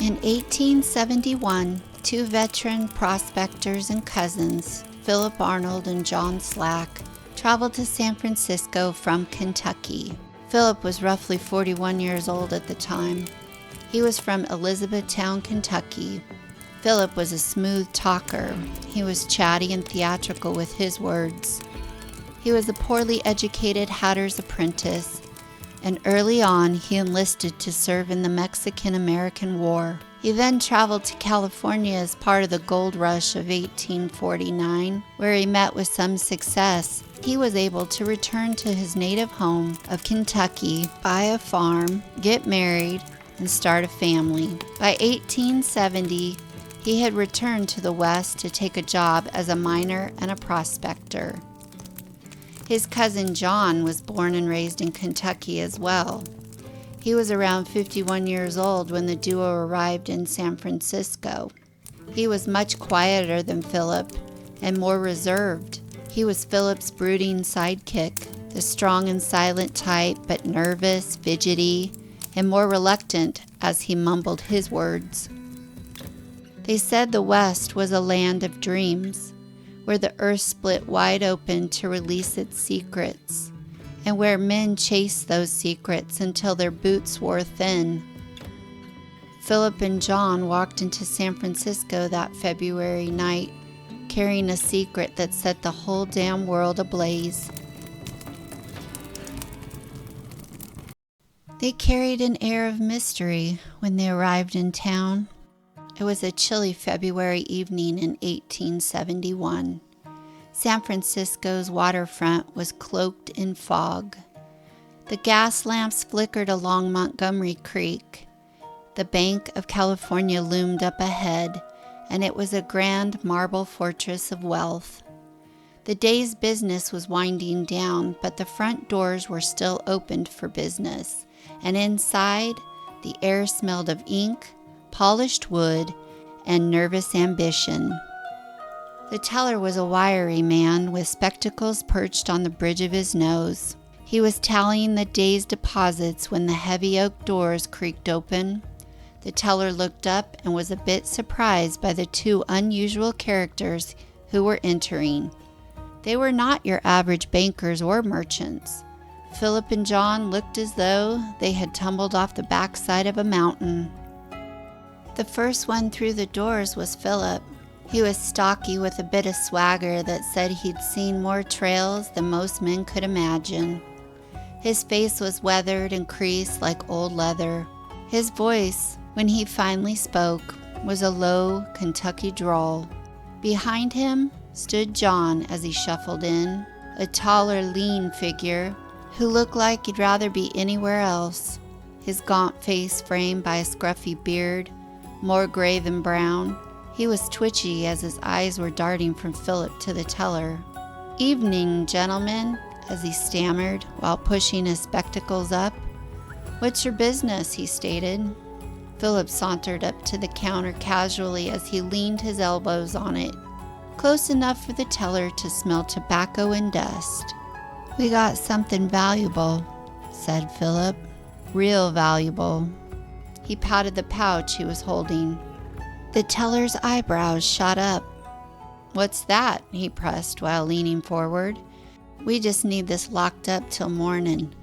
In 1871, two veteran prospectors and cousins, Philip Arnold and John Slack, traveled to San Francisco from Kentucky. Philip was roughly 41 years old at the time. He was from Elizabethtown, Kentucky. Philip was a smooth talker. He was chatty and theatrical with his words. He was a poorly educated hatter's apprentice, and early on he enlisted to serve in the Mexican-American War. He then traveled to California as part of the gold rush of 1849, where he met with some success. He was able to return to his native home of Kentucky, buy a farm, get married, and start a family. By 1870, he had returned to the West to take a job as a miner and a prospector. His cousin John was born and raised in Kentucky as well. He was around 51 years old when the duo arrived in San Francisco. He was much quieter than Philip and more reserved. He was Philip's brooding sidekick, the strong and silent type, but nervous, fidgety, and more reluctant as he mumbled his words. They said the West was a land of dreams, where the earth split wide open to release its secrets, and where men chased those secrets until their boots wore thin. Philip and John walked into San Francisco that February night, carrying a secret that set the whole damn world ablaze. They carried an air of mystery when they arrived in town. It was a chilly February evening in 1871. San Francisco's waterfront was cloaked in fog. The gas lamps flickered along Montgomery Creek. The Bank of California loomed up ahead, and it was a grand marble fortress of wealth. The day's business was winding down, but the front doors were still opened for business, and inside, the air smelled of ink, polished wood, and nervous ambition. The teller was a wiry man with spectacles perched on the bridge of his nose. He was tallying the day's deposits when the heavy oak doors creaked open. The teller looked up and was a bit surprised by the two unusual characters who were entering. They were not your average bankers or merchants. Philip and John looked as though they had tumbled off the backside of a mountain. The first one through the doors was Philip. He was stocky with a bit of swagger that said he'd seen more trails than most men could imagine. His face was weathered and creased like old leather. His voice, when he finally spoke, was a low Kentucky drawl. Behind him stood John as he shuffled in, a taller, lean figure who looked like he'd rather be anywhere else, his gaunt face framed by a scruffy beard, more gray than brown. He was twitchy as his eyes were darting from Philip to the teller. "Evening, gentlemen," as he stammered while pushing his spectacles up. "What's your business?" he stated. Philip sauntered up to the counter casually as he leaned his elbows on it, close enough for the teller to smell tobacco and dust. "We got something valuable," said Philip. "Real valuable." He patted the pouch he was holding. The teller's eyebrows shot up. "What's that?" he pressed while leaning forward. "We just need this locked up till morning.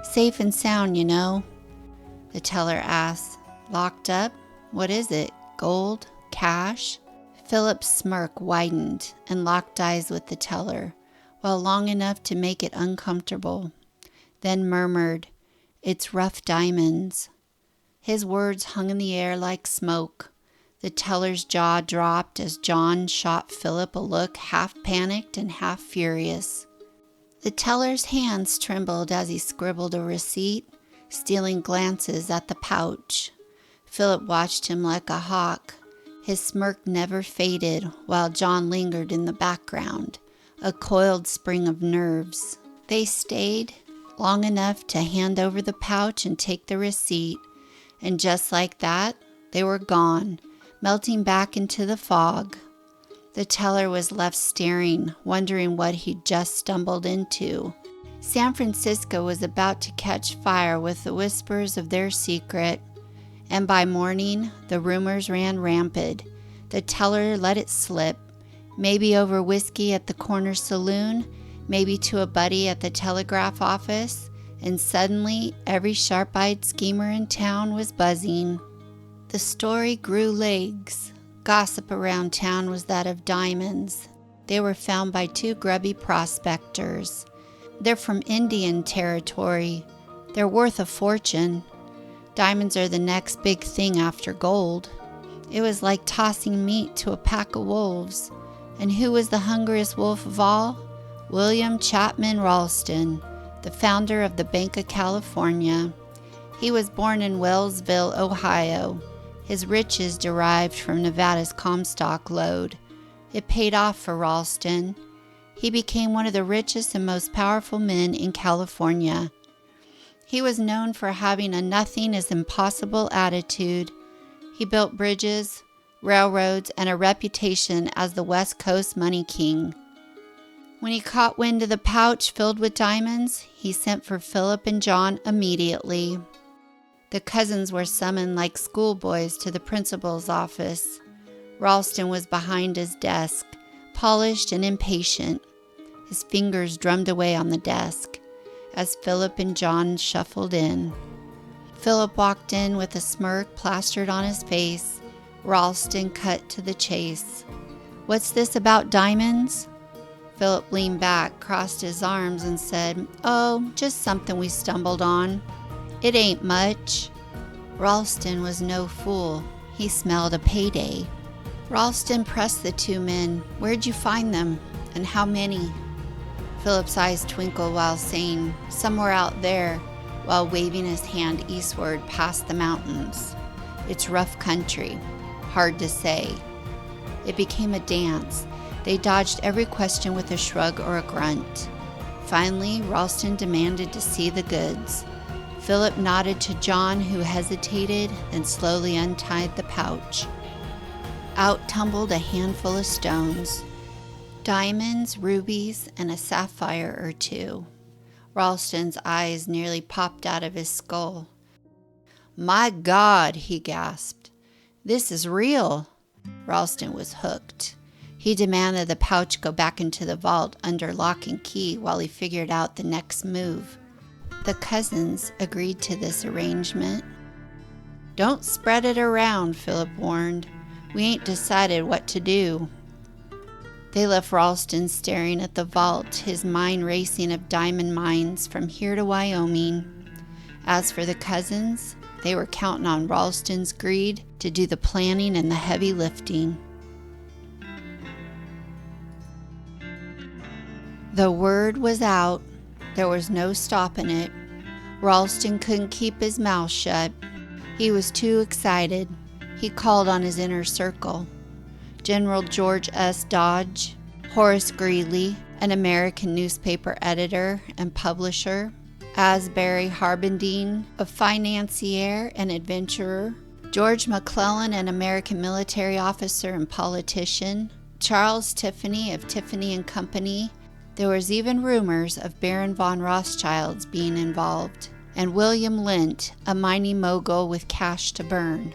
Safe and sound, you know." The teller asked. "Locked up? What is it? Gold? Cash?" Philip's smirk widened and locked eyes with the teller, well long enough to make it uncomfortable, then murmured, "It's rough diamonds." His words hung in the air like smoke. The teller's jaw dropped as John shot Philip a look half panicked and half furious. The teller's hands trembled as he scribbled a receipt, stealing glances at the pouch. Philip watched him like a hawk. His smirk never faded while John lingered in the background, a coiled spring of nerves. They stayed long enough to hand over the pouch and take the receipt, and just like that, they were gone, melting back into the fog. The teller was left staring, wondering what he'd just stumbled into. San Francisco was about to catch fire with the whispers of their secret, And by morning, the rumors ran rampant. The teller let it slip, maybe over whiskey at the corner saloon, maybe to a buddy at the telegraph office, and suddenly every sharp-eyed schemer in town was buzzing. The story grew legs. Gossip around town was that of diamonds. They were found by two grubby prospectors. They're from Indian territory. They're worth a fortune. Diamonds are the next big thing after gold. It was like tossing meat to a pack of wolves. And who was the hungriest wolf of all? William Chapman Ralston, the founder of the Bank of California. He was born in Wellsville, Ohio. His riches derived from Nevada's Comstock lode. It paid off for Ralston. He became one of the richest and most powerful men in California. He was known for having a nothing is impossible attitude. He built bridges, railroads, and a reputation as the West Coast money king. When he caught wind of the pouch filled with diamonds, he sent for Philip and John immediately. The cousins were summoned like schoolboys to the principal's office. Ralston was behind his desk, polished and impatient. His fingers drummed away on the desk as Philip and John shuffled in. Philip walked in with a smirk plastered on his face. Ralston cut to the chase. "What's this about diamonds?" Philip leaned back, crossed his arms, and said, "Oh, just something we stumbled on. It ain't much." Ralston was no fool. He smelled a payday. Ralston pressed the two men. "Where'd you find them? And how many?" Philip's eyes twinkled while saying, "Somewhere out there," while waving his hand eastward past the mountains. "It's rough country. Hard to say." It became a dance. They dodged every question with a shrug or a grunt. Finally, Ralston demanded to see the goods. Philip nodded to John, who hesitated, then slowly untied the pouch. Out tumbled a handful of stones. Diamonds, rubies, and a sapphire or two. Ralston's eyes nearly popped out of his skull. "My God," he gasped. "This is real." Ralston was hooked. He demanded the pouch go back into the vault under lock and key while he figured out the next move. The cousins agreed to this arrangement. "Don't spread it around," Philip warned. "We ain't decided what to do." They left Ralston staring at the vault, his mind racing of diamond mines from here to Wyoming. As for the cousins, they were counting on Ralston's greed to do the planning and the heavy lifting. The word was out. There was no stopping it. Ralston couldn't keep his mouth shut. He was too excited. He called on his inner circle. General George S. Dodge, Horace Greeley, an American newspaper editor and publisher, Ashbury Harpending, a financier and adventurer, George McClellan, an American military officer and politician, Charles Tiffany of Tiffany and Company. There was even rumors of Baron von Rothschild's being involved, and William Lint, a mining mogul with cash to burn.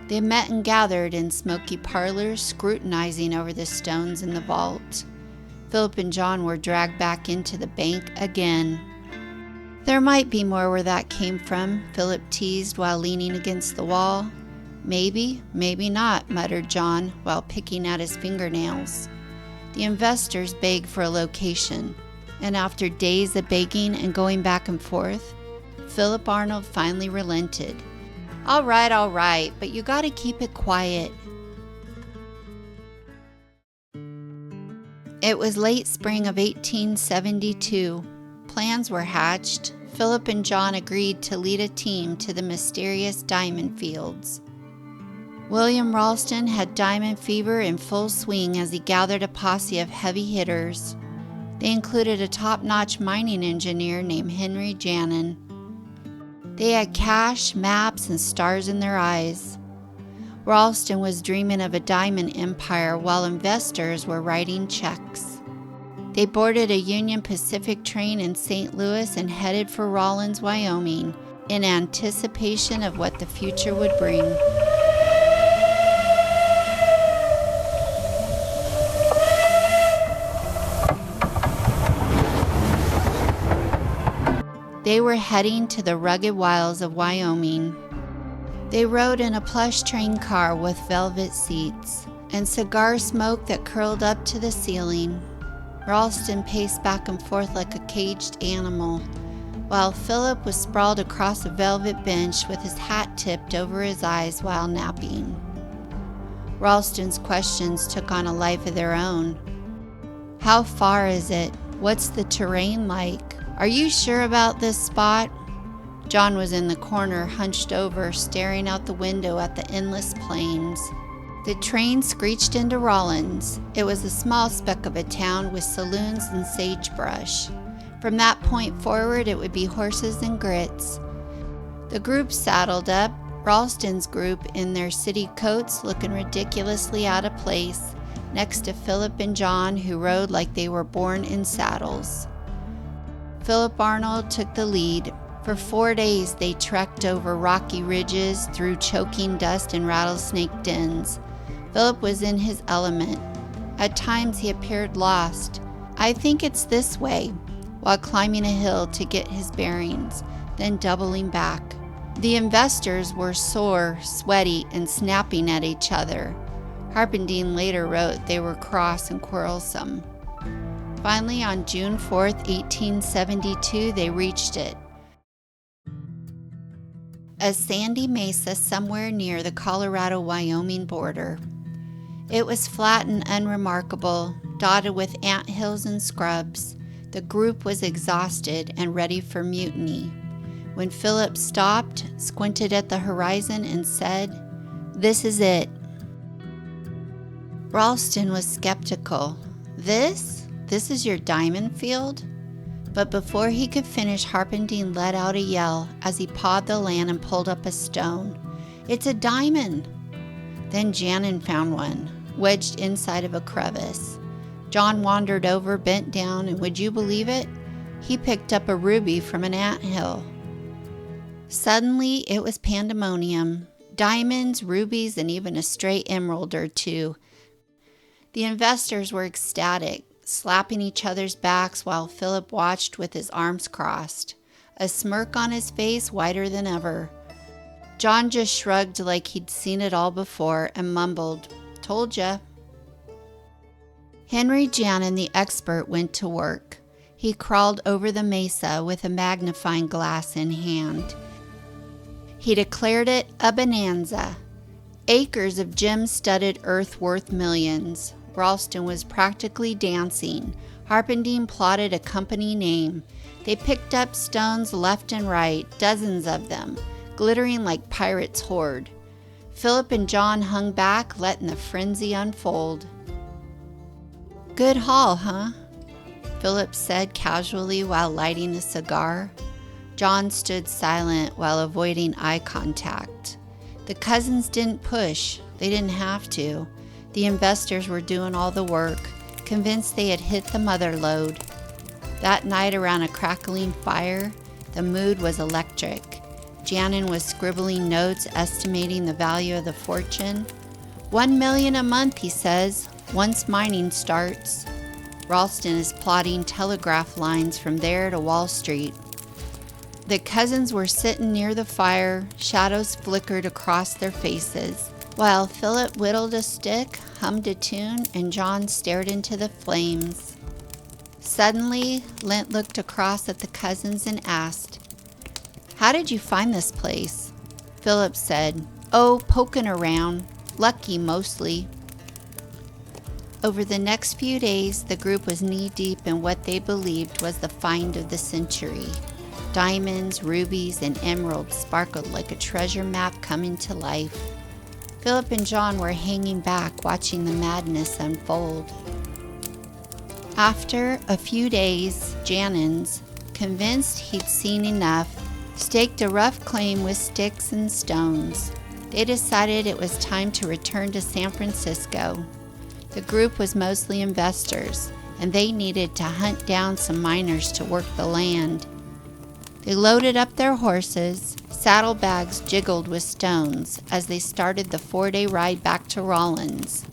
They met and gathered in smoky parlors, scrutinizing over the stones in the vault. Philip and John were dragged back into the bank again. "There might be more where that came from," Philip teased while leaning against the wall. "Maybe, maybe not," muttered John while picking at his fingernails. The investors begged for a location, and after days of begging and going back and forth, Philip Arnold finally relented. All right, but you gotta keep it quiet." It was late spring of 1872. Plans were hatched. Philip and John agreed to lead a team to the mysterious diamond fields. William Ralston had diamond fever in full swing as he gathered a posse of heavy hitters. They included a top-notch mining engineer named Henry Janin. They had cash, maps, and stars in their eyes. Ralston was dreaming of a diamond empire while investors were writing checks. They boarded a Union Pacific train in St. Louis and headed for Rawlins, Wyoming, in anticipation of what the future would bring. They were heading to the rugged wilds of Wyoming. They rode in a plush train car with velvet seats and cigar smoke that curled up to the ceiling. Ralston paced back and forth like a caged animal, while Philip was sprawled across a velvet bench with his hat tipped over his eyes while napping. Ralston's questions took on a life of their own. How far is it? What's the terrain like? Are you sure about this spot? John was in the corner, hunched over, staring out the window at the endless plains. The train screeched into Rawlins. It was a small speck of a town with saloons and sagebrush. From that point forward, it would be horses and grits. The group saddled up, Ralston's group in their city coats looking ridiculously out of place, next to Philip and John, who rode like they were born in saddles. Philip Arnold took the lead. For 4 days, they trekked over rocky ridges, through choking dust and rattlesnake dens. Philip was in his element. At times, he appeared lost. "I think it's this way," while climbing a hill to get his bearings, then doubling back. The investors were sore, sweaty, and snapping at each other. Harpending later wrote they were cross and quarrelsome. Finally, on June 4th, 1872, they reached it. A sandy mesa somewhere near the Colorado-Wyoming border. It was flat and unremarkable, dotted with anthills and scrubs. The group was exhausted and ready for mutiny. When Philip stopped, squinted at the horizon, and said, "This is it." Ralston was skeptical. This is your diamond field? But before he could finish, Harpending let out a yell as he pawed the land and pulled up a stone. "It's a diamond!" Then Janin found one, wedged inside of a crevice. John wandered over, bent down, and would you believe it? He picked up a ruby from an anthill. Suddenly, it was pandemonium. Diamonds, rubies, and even a stray emerald or two. The investors were ecstatic, slapping each other's backs while Philip watched with his arms crossed, a smirk on his face wider than ever. John just shrugged like he'd seen it all before and mumbled, "Told ya." Henry Janin, the expert, went to work. He crawled over the mesa with a magnifying glass in hand. He declared it a bonanza. Acres of gem-studded earth worth millions. Ralston was practically dancing. Harpending plotted a company name. They picked up stones left and right, dozens of them, glittering like pirates' hoard. Philip and John hung back, letting the frenzy unfold. "Good haul, huh?" Philip said casually while lighting a cigar. John stood silent while avoiding eye contact. The cousins didn't push. They didn't have to. The investors were doing all the work, convinced they had hit the mother lode. That night around a crackling fire, the mood was electric. Janin was scribbling notes estimating the value of the fortune. $1 million a month, he says, once mining starts. Ralston is plotting telegraph lines from there to Wall Street. The cousins were sitting near the fire, shadows flickered across their faces, while Philip whittled a stick, hummed a tune, and John stared into the flames. Suddenly, Lent looked across at the cousins and asked, "How did you find this place?" Philip said, "Oh, poking around. Lucky, mostly." Over the next few days, the group was knee-deep in what they believed was the find of the century. Diamonds, rubies, and emeralds sparkled like a treasure map coming to life. Philip and John were hanging back, watching the madness unfold. After a few days, Janins, convinced he'd seen enough, staked a rough claim with sticks and stones. They decided it was time to return to San Francisco. The group was mostly investors, and they needed to hunt down some miners to work the land. They loaded up their horses. Saddlebags jiggled with stones as they started the 4-day ride back to Rawlins.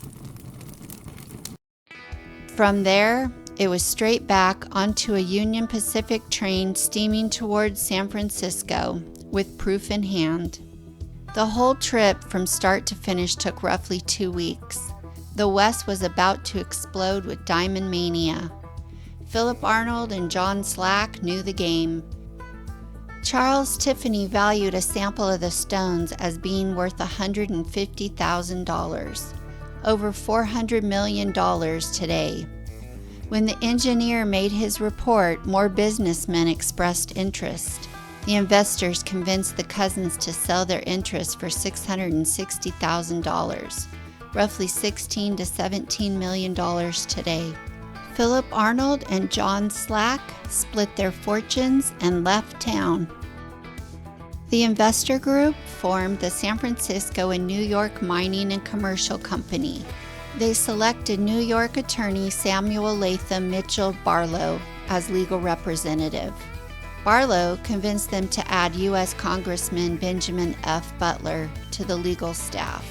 From there, it was straight back onto a Union Pacific train steaming towards San Francisco with proof in hand. The whole trip from start to finish took roughly 2 weeks. The West was about to explode with diamond mania. Philip Arnold and John Slack knew the game. Charles Tiffany valued a sample of the stones as being worth $150,000, over $400 million today. When the engineer made his report, more businessmen expressed interest. The investors convinced the cousins to sell their interest for $660,000, roughly $16 to $17 million today. Philip Arnold and John Slack split their fortunes and left town. The investor group formed the San Francisco and New York Mining and Commercial Company. They selected New York attorney Samuel Latham Mitchell Barlow as legal representative. Barlow convinced them to add U.S. Congressman Benjamin F. Butler to the legal staff.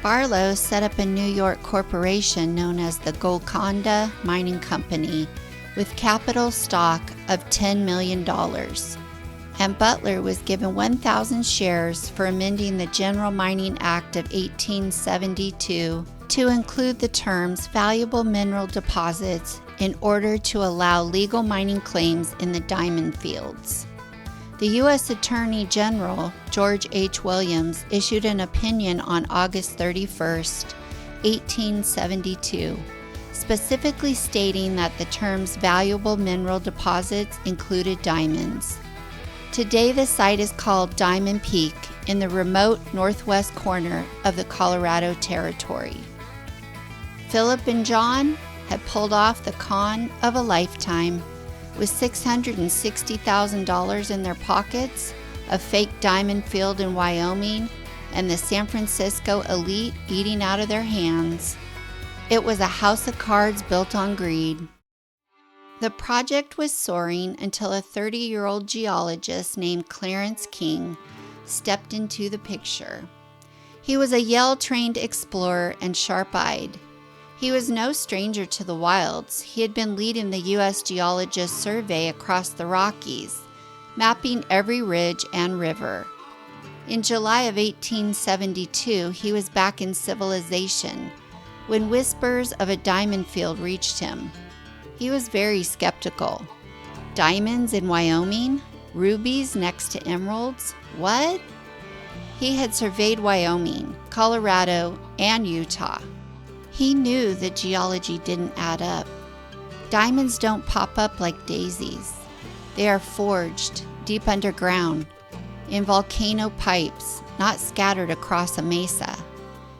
Barlow set up a New York corporation known as the Golconda Mining Company with capital stock of $10 million. And Butler was given 1,000 shares for amending the General Mining Act of 1872 to include the terms valuable mineral deposits in order to allow legal mining claims in the diamond fields. The U.S. Attorney General, George H. Williams, issued an opinion on August 31, 1872, specifically stating that the terms valuable mineral deposits included diamonds. Today, the site is called Diamond Peak in the remote northwest corner of the Colorado Territory. Philip and John had pulled off the con of a lifetime with $660,000 in their pockets, a fake diamond field in Wyoming, and the San Francisco elite eating out of their hands. It was a house of cards built on greed. The project was soaring until a 30-year-old geologist named Clarence King stepped into the picture. He was a Yale-trained explorer and sharp-eyed. He was no stranger to the wilds. He had been leading the U.S. Geologist Survey across the Rockies, mapping every ridge and river. In July of 1872, he was back in civilization when whispers of a diamond field reached him. He was very skeptical. Diamonds in Wyoming? Rubies next to emeralds? What? He had surveyed Wyoming, Colorado, and Utah. He knew that geology didn't add up. Diamonds don't pop up like daisies. They are forged deep underground, in volcano pipes, not scattered across a mesa.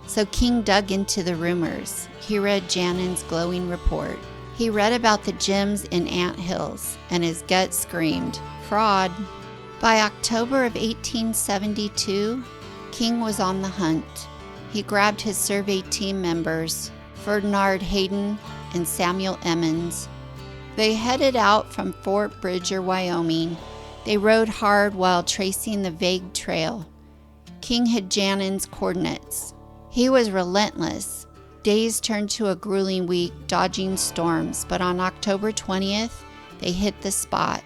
So King dug into the rumors. He read Janin's glowing report. He read about the gems in anthills, and his gut screamed, fraud. By October of 1872, King was on the hunt. He grabbed his survey team members, Ferdinand Hayden and Samuel Emmons. They headed out from Fort Bridger, Wyoming. They rode hard while tracing the vague trail. King had Janin's coordinates. He was relentless. Days turned to a grueling week, dodging storms, but on October 20th, they hit the spot.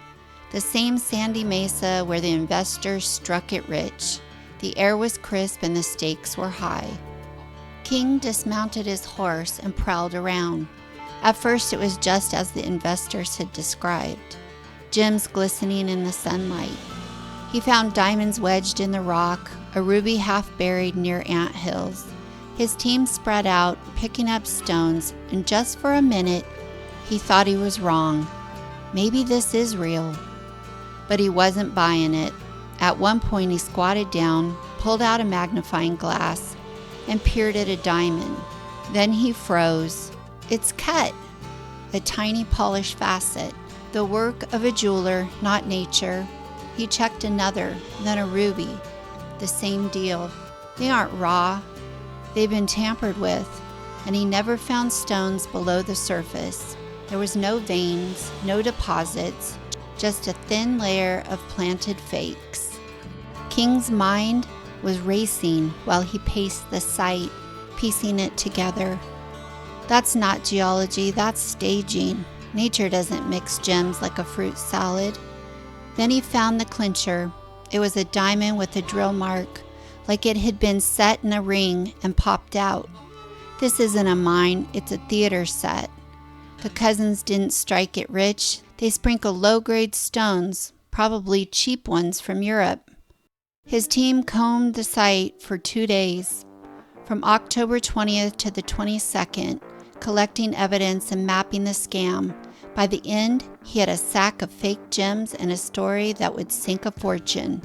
The same sandy mesa where the investors struck it rich. The air was crisp and the stakes were high. King dismounted his horse and prowled around. At first, it was just as the investors had described, gems glistening in the sunlight. He found diamonds wedged in the rock, a ruby half buried near anthills. His team spread out, picking up stones, and just for a minute, he thought he was wrong. Maybe this is real. But he wasn't buying it. At one point, he squatted down, pulled out a magnifying glass, and peered at a diamond. Then he froze. It's cut. A tiny polished facet. The work of a jeweler, not nature. He checked another, then a ruby. The same deal. They aren't raw. They've been tampered with, and he never found stones below the surface. There was no veins, no deposits, just a thin layer of planted fakes. King's mind was racing while he paced the site, piecing it together. That's not geology, that's staging. Nature doesn't mix gems like a fruit salad. Then he found the clincher. It was a diamond with a drill mark, like it had been set in a ring and popped out. This isn't a mine, it's a theater set. The cousins didn't strike it rich. They sprinkled low-grade stones, probably cheap ones from Europe. His team combed the site for 2 days, from October 20th to the 22nd, collecting evidence and mapping the scam. By the end, he had a sack of fake gems and a story that would sink a fortune.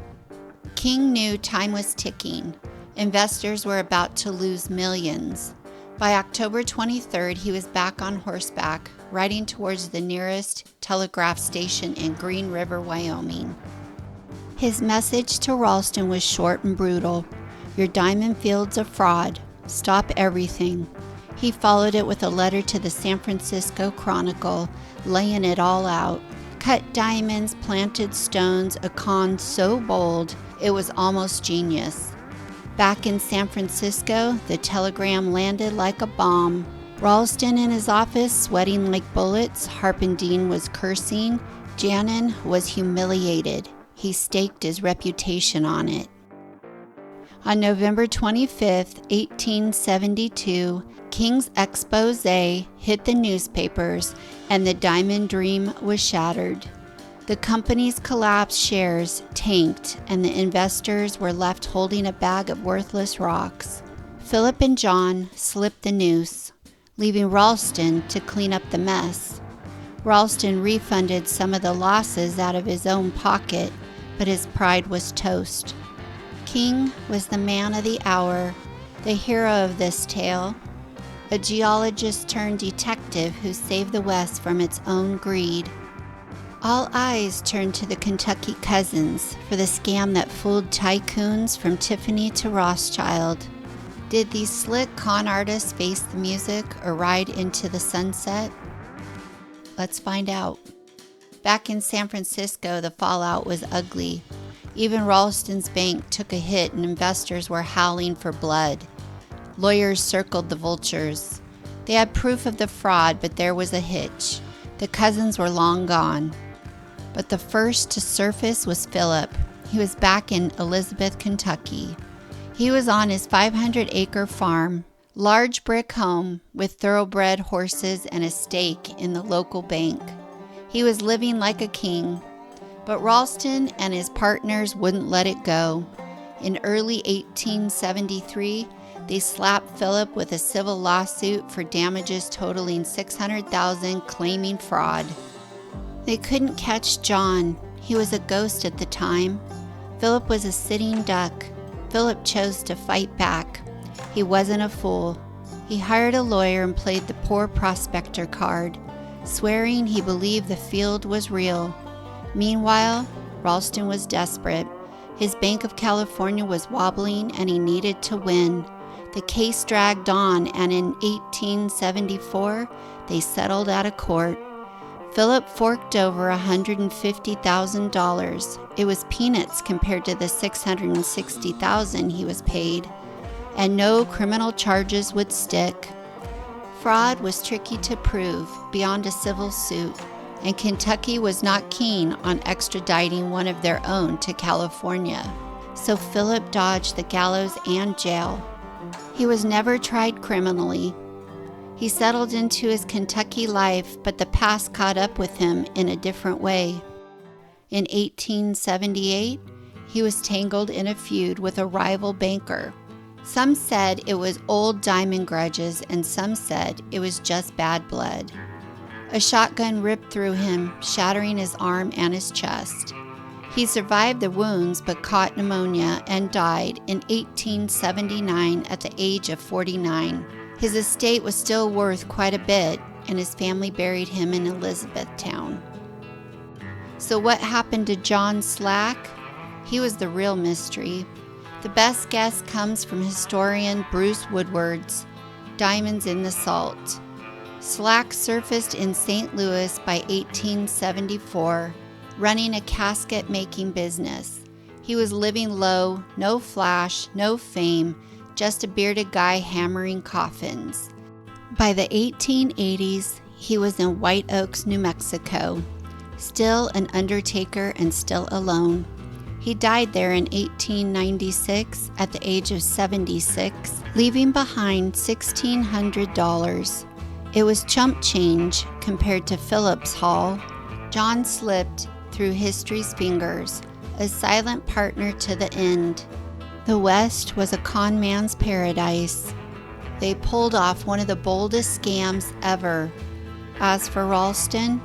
King knew time was ticking. Investors were about to lose millions. By October 23rd, he was back on horseback, riding towards the nearest telegraph station in Green River, Wyoming. His message to Ralston was short and brutal. Your diamond field's a fraud. Stop everything. He followed it with a letter to the San Francisco Chronicle, laying it all out. Cut diamonds, planted stones, a con so bold, it was almost genius. Back in San Francisco, the telegram landed like a bomb. Ralston in his office, sweating like bullets. Harpending was cursing. Janin was humiliated. He staked his reputation on it. On November 25th, 1872, King's expose hit the newspapers and the diamond dream was shattered. The company's collapsed shares tanked and the investors were left holding a bag of worthless rocks. Philip and John slipped the noose, leaving Ralston to clean up the mess. Ralston refunded some of the losses out of his own pocket, but his pride was toast. King was the man of the hour, the hero of this tale, a geologist turned detective who saved the West from its own greed. All eyes turned to the Kentucky cousins for the scam that fooled tycoons from Tiffany to Rothschild. Did these slick con artists face the music or ride into the sunset? Let's find out. Back in San Francisco, the fallout was ugly. Even Ralston's bank took a hit and investors were howling for blood. Lawyers circled the vultures. They had proof of the fraud, but there was a hitch. The cousins were long gone. But the first to surface was Philip. He was back in Elizabeth, Kentucky. He was on his 500-acre farm, large brick home with thoroughbred horses and a stake in the local bank. He was living like a king. But Ralston and his partners wouldn't let it go. In early 1873, they slapped Philip with a civil lawsuit for damages totaling $600,000, claiming fraud. They couldn't catch John. He was a ghost at the time. Philip was a sitting duck. Philip chose to fight back. He wasn't a fool. He hired a lawyer and played the poor prospector card, swearing he believed the field was real. Meanwhile, Ralston was desperate. His Bank of California was wobbling and he needed to win. The case dragged on, and in 1874, they settled out of court. Philip forked over $150,000. It was peanuts compared to the $660,000 he was paid, and no criminal charges would stick. Fraud was tricky to prove beyond a civil suit, and Kentucky was not keen on extraditing one of their own to California, so Philip dodged the gallows and jail. He was never tried criminally. He settled into his Kentucky life, but the past caught up with him in a different way. In 1878, he was tangled in a feud with a rival banker. Some said it was old diamond grudges, and some said it was just bad blood. A shotgun ripped through him, shattering his arm and his chest. He survived the wounds but caught pneumonia and died in 1879 at the age of 49. His estate was still worth quite a bit, and his family buried him in Elizabethtown. So what happened to John Slack? He was the real mystery. The best guess comes from historian Bruce Woodward's Diamonds in the Salt. Slack surfaced in St. Louis by 1874, running a casket-making business. He was living low, no flash, no fame, just a bearded guy hammering coffins. By the 1880s, he was in White Oaks, New Mexico, still an undertaker and still alone. He died there in 1896 at the age of 76, leaving behind $1,600. It was chump change compared to Phillips Hall. John slipped through history's fingers, a silent partner to the end. The West was a con man's paradise. They pulled off one of the boldest scams ever. As for Ralston,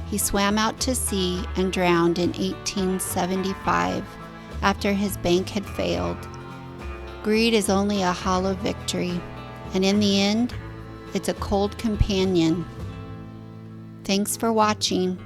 he swam out to sea and drowned in 1875 after his bank had failed. Greed is only a hollow victory, and in the end, it's a cold companion. Thanks for watching.